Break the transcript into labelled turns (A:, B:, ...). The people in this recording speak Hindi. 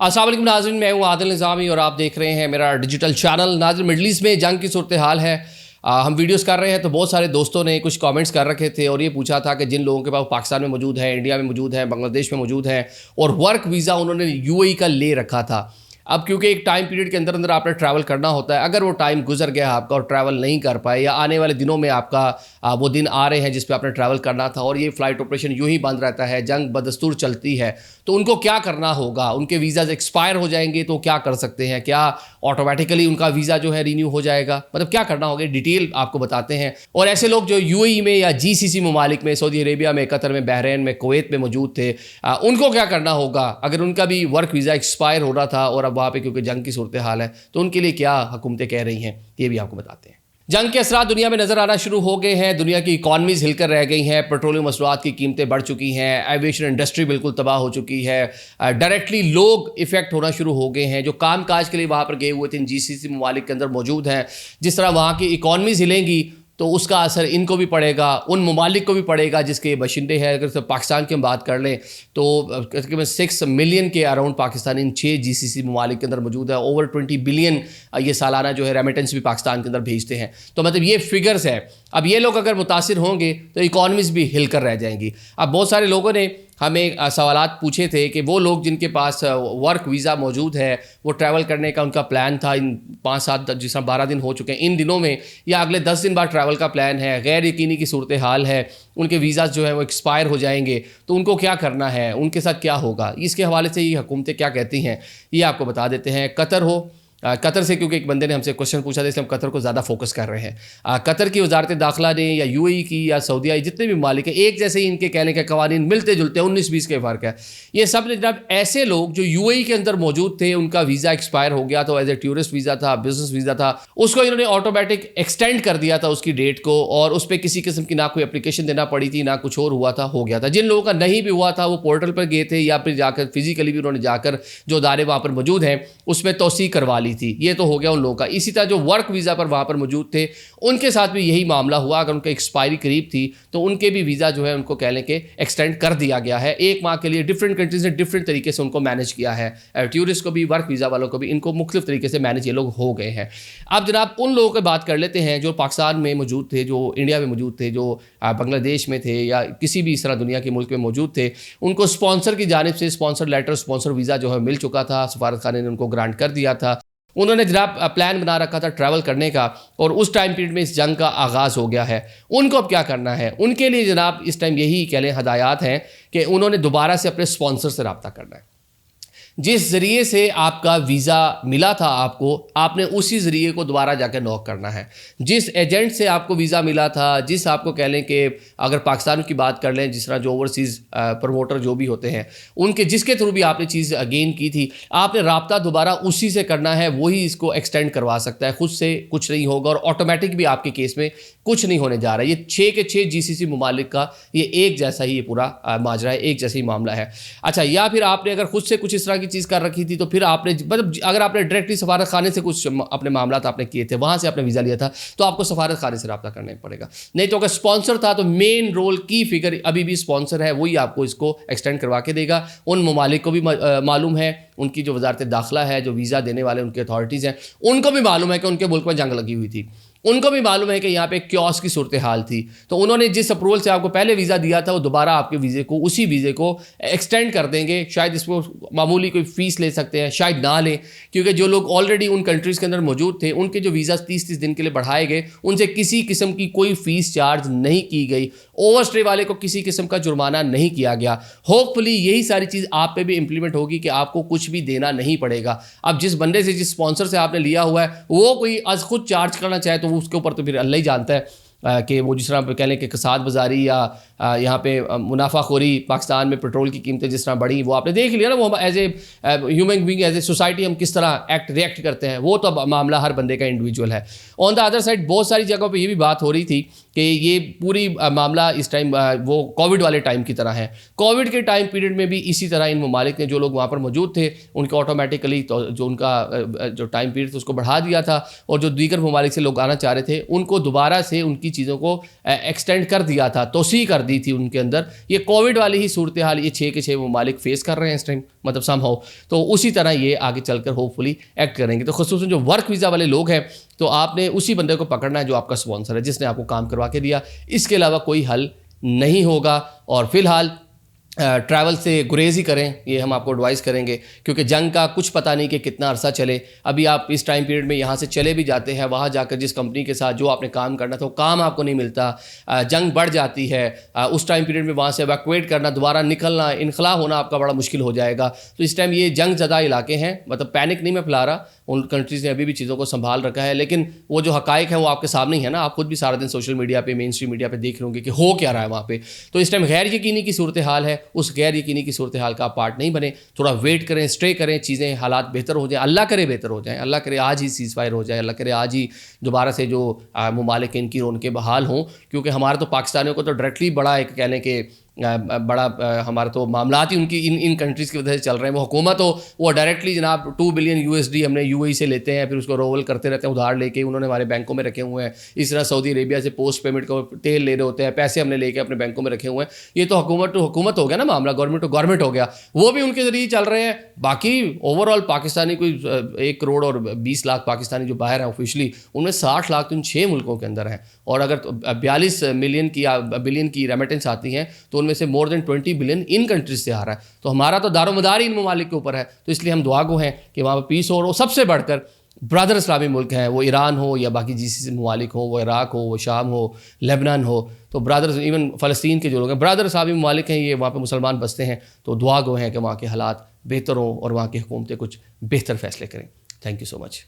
A: अस्सलाम वालेकुम नाज़रीन, मैं हूँ आदिल निज़ामी और आप देख रहे हैं मेरा डिजिटल चैनल। नाज़रीन, मिडल ईस्ट में जंग की सूरत हाल है। हम वीडियोस कर रहे हैं तो बहुत सारे दोस्तों ने कुछ कमेंट्स कर रखे थे और ये पूछा था कि जिन लोगों के पास पाकिस्तान में मौजूद है, इंडिया में मौजूद है, बांग्लादेश में मौजूद है और वर्क वीज़ा उन्होंने यूएई का ले रखा था। अब क्योंकि एक टाइम पीरियड के अंदर अंदर आपने ट्रैवल करना होता है, अगर वो टाइम गुजर गया आपका और ट्रैवल नहीं कर पाए या आने वाले दिनों में आपका वो दिन आ रहे हैं जिस पे आपने ट्रैवल करना था और ये फ़्लाइट ऑपरेशन यूं ही बंद रहता है, जंग बदस्तूर चलती है, तो उनको क्या करना होगा? उनके वीज़ाज एक्सपायर हो जाएंगे तो क्या कर सकते हैं? क्या ऑटोमेटिकली उनका वीज़ा जो है रीन्यू हो जाएगा? मतलब क्या करना होगा, डिटेल आपको बताते हैं। और ऐसे लोग जो यूएई में या जीसीसी ममालिक में, सऊदी अरेबिया में, कतर में, बहरीन में, कुवैत में मौजूद थे, उनको क्या करना होगा अगर उनका भी वर्क वीज़ा एक्सपायर हो रहा था और अब वहाँ पर क्योंकि जंग की सूरत हाल है तो उनके लिए क्या हुकूमतें कह रही हैं, ये भी आपको बताते हैं। जंग के असरात दुनिया में नजर आना शुरू हो गए हैं। दुनिया की इकॉनमीज हिलकर रह गई हैं। पेट्रोलियम मसनूआत की कीमतें बढ़ चुकी हैं। एविएशन इंडस्ट्री बिल्कुल तबाह हो चुकी है। डायरेक्टली लोग इफेक्ट होना शुरू हो गए हैं जो काम काज के लिए वहाँ पर गए हुए थे, इन जीसीसी ममालिक के अंदर मौजूद हैं। जिस तरह वहाँ की इकॉनमीज हिलेंगी तो उसका असर इनको भी पड़ेगा, उन ममालिक को भी पड़ेगा जिसके बाशिंदे हैं। अगर तो पाकिस्तान की हम बात कर लें तो तकरीबन 6 मिलियन के अराउंड पाकिस्तानी इन 6 जीसीसी ममालिक के अंदर मौजूद है। ओवर 20 बिलियन ये सालाना जो है रेमिटेंस भी पाकिस्तान के अंदर भेजते हैं। तो मतलब ये फिगर्स है। अब ये लोग अगर मुतासिर होंगे तो इकॉनमीज भी हिलकर रह जाएंगी। अब बहुत सारे लोगों ने हमें सवालात पूछे थे कि वो लोग जिनके पास वर्क वीज़ा मौजूद है, वो ट्रैवल करने का उनका प्लान था, इन 5-7 जिस 12 दिन हो चुके हैं इन दिनों में, या अगले 10 दिन बाद ट्रैवल का प्लान है, गैर यकीनी की सूरत हाल है, उनके वीज़ाज जो है वो एक्सपायर हो जाएंगे, तो उनको क्या करना है, उनके साथ क्या होगा, इसके हवाले से ये हुकूमतें क्या कहती हैं ये आपको बता देते हैं। कतर हो, कतर से क्योंकि एक बंदे ने हमसे क्वेश्चन पूछा था इसलिए हम कतर को ज़्यादा फोकस कर रहे हैं। कतर की वजारत दाखिला ने या यूएई की या सऊदीया, जितने भी मालिक हैं, एक जैसे ही इनके कहने के कवानीन मिलते जुलते 19-20 के फ़र्क है। ये सब जनाब ऐसे लोग जो यूएई के अंदर मौजूद थे, उनका वीज़ा एक्सपायर हो गया था, एज ए टूरिस्ट वीज़ा था, बिजनेस वीज़ा था, उसको इन्होंने ऑटोमेटिक एक्सटेंड कर दिया था उसकी डेट को, और उस पर किसी किस्म की ना कोई एप्लीकेशन देना पड़ी थी, ना कुछ और हुआ था, हो गया था। जिन लोगों का नहीं भी हुआ था वो पोर्टल पर गए थे या फिर जाकर फिजिकली भी उन्होंने जाकर जो अदारे वहाँ पर मौजूद हैं उसमें तौसीक करवा ली थी। ये तो हो गया उन लोगों का। इसी तरह जो वर्क वीज़ा पर वहाँ पर मौजूद थे उनके साथ भी यही मामला हुआ। अगर उनका एक्सपायरी करीब थी तो उनके भी वीज़ा जो है उनको कह लें कि एक्सटेंड कर दिया गया है 1 माह के लिए। डिफरेंट कंट्रीज ने डिफरेंट तरीके से उनको मैनेज किया है, टूरिस्ट को भी, वर्क वीज़ा वालों को भी, इनको मुख्तलिफ तरीके से मैनेज ये लोग हो गए हैं। अब जनाब उन लोगों की बात कर लेते हैं जो पाकिस्तान में मौजूद थे, जो इंडिया में मौजूद थे, जो बांग्लादेश में थे या किसी भी इस तरह दुनिया के मुल्क में मौजूद थे। उनको स्पॉन्सर की जानिब से स्पॉन्सर लेटर, स्पॉन्सर वीज़ा जो है मिल चुका था, सफारत खाने ने उनको ग्रांट कर दिया था। उन्होंने जनाब प्लान बना रखा था ट्रैवल करने का और उस टाइम पीरियड में इस जंग का आगाज़ हो गया है। उनको अब क्या करना है? उनके लिए जनाब इस टाइम यही कह लें हदायत हैं कि उन्होंने दोबारा से अपने स्पॉन्सर से रब्ता करना है। जिस ज़रिए से आपका वीज़ा मिला था आपको, आपने उसी ज़रिए को दोबारा जाकर नॉक करना है। जिस एजेंट से आपको वीज़ा मिला था, जिस आपको कह लें कि अगर पाकिस्तान की बात कर लें, जिस तरह जो ओवरसीज़ प्रमोटर जो भी होते हैं उनके जिसके थ्रू भी आपने चीज़ गेन की थी, आपने रब्ता दोबारा उसी से करना है। वही इसको एक्सटेंड करवा सकता है, खुद से कुछ नहीं होगा और ऑटोमेटिक भी आपके केस में कुछ नहीं होने जा रहा है। ये 6 के 6 जीसीसी ममालिक का ये एक जैसा ही ये पूरा माजरा है, एक जैसा ही मामला है। अच्छा, या फिर आपने अगर खुद से कुछ इस तरह की चीज़ कर रखी थी तो फिर आपने मतलब अगर आपने डायरेक्टली सफारत खाने से कुछ अपने मामला आपने किए थे, वहाँ से आपने वीज़ा लिया था, तो आपको सफारत खाने से रब्ता करना पड़ेगा। नहीं तो अगर स्पॉन्सर था तो मेन रोल की फिगर अभी भी स्पॉन्सर है, वही आपको इसको एक्सटेंड करवा के देगा। उन ममालिक को भी मालूम है, उनकी जो वजारत दाखिला है, जो वीज़ा देने वाले उनके अथॉरिटीज़ हैं, उनको भी मालूम है कि उनके मुल्क में जंग लगी हुई थी, उनको भी मालूम है कि यहाँ पे क्योस की सूरत हाल थी। तो उन्होंने जिस अप्रूवल से आपको पहले वीज़ा दिया था वो दोबारा आपके वीज़े को, उसी वीज़े को एक्सटेंड कर देंगे। शायद इसको मामूली कोई फ़ीस ले सकते हैं, शायद ना लें, क्योंकि जो लोग ऑलरेडी उन कंट्रीज़ के अंदर मौजूद थे उनके जो वीज़ा 30-30 दिन के लिए बढ़ाए गए, उनसे किसी किस्म की कोई फ़ीस चार्ज नहीं की गई। ओवर स्टे वाले को किसी किस्म का जुर्माना नहीं किया गया। होपफुली यही सारी चीज़ आप पे भी इंप्लीमेंट होगी कि आपको कुछ भी देना नहीं पड़ेगा। अब जिस बंदे से, जिस स्पॉन्सर से आपने लिया हुआ है, वो कोई आज खुद चार्ज करना चाहे तो उसके ऊपर तो फिर अल्लाह ही जानता है कि वो जिस तरह कह लें कि कसाद बाजारी या यहाँ पे मुनाफाखोरी, पाकिस्तान में पेट्रोल की कीमतें जिस तरह बढ़ी, वो आपने देख लिया ना। वो as a human being, as a society हम किस तरह रिएक्ट करते हैं, वो तो मामला हर बंदे का इंडिविजुअल है। ऑन द अदर साइड बहुत सारी जगहों पे ये भी बात हो रही थी कि ये पूरी मामला इस टाइम वो कोविड वाले टाइम की तरह है। कोविड के टाइम पीरियड में भी इसी तरह इन ममालिक ने, जो लोग वहाँ पर मौजूद थे, उनके ऑटोमेटिकली तो जो उनका जो टाइम पीरियड था उसको बढ़ा दिया था, और जो दीगर ममालिक से लोग आना चाह रहे थे उनको दोबारा से उनकी उनकी चीज़ों को एक्सटेंड कर दिया था, तोसी कर दी थी उनके अंदर। ये कोविड वाली ही सूरत हाल ये 6 के 6 ममालिक फेस कर रहे हैं इस टाइम, मतलब समहाउ। तो उसी तरह ये आगे चलकर होपफुली एक्ट करेंगे। तो खुसूसन जो वर्क वीज़ा वाले लोग हैं, तो आपने उसी बंदे को पकड़ना है जो आपका स्पॉन्सर है, जिसने आपको काम करवा के दिया। इसके अलावा कोई हल नहीं होगा। और फिलहाल ट्रैवल से गुरेज ही करें, ये हम आपको एडवाइस करेंगे, क्योंकि जंग का कुछ पता नहीं कि कितना अरसा चले। अभी आप इस टाइम पीरियड में यहाँ से चले भी जाते हैं, वहाँ जाकर जिस कंपनी के साथ जो आपने काम करना था वो काम आपको नहीं मिलता, जंग बढ़ जाती है, उस टाइम पीरियड में वहाँ से एवैक्यूएट करना, दोबारा निकलना, इनखला होना आपका बड़ा मुश्किल हो जाएगा। तो इस टाइम ये जंग ज़्यादा इलाके हैं, मतलब पैनिक नहीं मैं फैला रहा, उन कंट्रीज़ ने अभी भी चीज़ों को संभाल रखा है, लेकिन वो जो हकाइक है वो आपके सामने ही है ना। आप खुद भी सारा दिन सोशल मीडिया पे, मेन स्ट्रीम मीडिया पे देख रहे होंगे कि हो क्या रहा है वहाँ पे। तो इस टाइम गैर यकीनी की सूरत हाल है, उस गैर यकीनी की सूरत हाल का आप पार्ट नहीं बने, थोड़ा वेट करें, स्टे करें, चीज़ें हालात बेहतर हो जाए, अल्लाह करे बेहतर हो जाए, अल्लाह करे आज ही सीज़ फायर हो जाए, अल्लाह करे आज ही दोबारा से जो ममालिक इनकी उनके बहाल हों। क्योंकि हमारे तो पाकिस्तानियों को तो डायरेक्टली बड़ा एक कहने के बड़ा हमारे तो मामलात ही उनकी इन कंट्रीज़ की वजह से चल रहे हैं। वो हुकूमत हो, वो डायरेक्टली जनाब 2 बिलियन USD हमने UAE से लेते हैं, फिर उसको रोल करते रहते हैं उधार लेके, उन्होंने हमारे बैंकों में रखे हुए हैं। इस तरह सऊदी अरेबिया से पोस्ट पेमेंट को तेल ले रहे होते हैं, पैसे हमने लेके अपने बैंकों में रखे हुए हैं। ये तो हुकूमत टू हुकूमत हो गया ना मामला, गवर्नमेंट टू गवर्नमेंट हो गया, वो भी उनके ज़रिए चल रहे हैं। बाकी ओवरऑल पाकिस्तानी कोई 1 करोड़ और 20 लाख पाकिस्तानी जो बाहर हैं ऑफिशियली, उनमें 60 लाख तो इन 6 मुल्कों के अंदर हैं। और अगर 42 मिलियन की बिलियन की रेमिटेंस आती हैं, तो उनमें से more than 20 billion in countries से आ रहा है। तो हमारा तो दारोमदार ही इन ममालिक के ऊपर है। तो इसलिए हम दुआ गो हैं कि वहाँ पर पीस हो। और सबसे बढ़कर ब्रदर इस्लामी मुल्क हैं, वो ईरान हो या बाकी GCC ममालिक हो, वो इराक हो, वो शाम हो, लेबनान हो, तो ब्रदर्स, इवन फ़लस्तीन के जो लोग हैं ब्रदर इस्लामी ममालिक हैं, ये वहाँ पे मुसलमान बसते हैं। तो दुआ गो हैं कि वहाँ के हालात बेहतर हों और वहाँ की हुकूमतें कुछ बेहतर फ़ैसले करें। Thank you so much.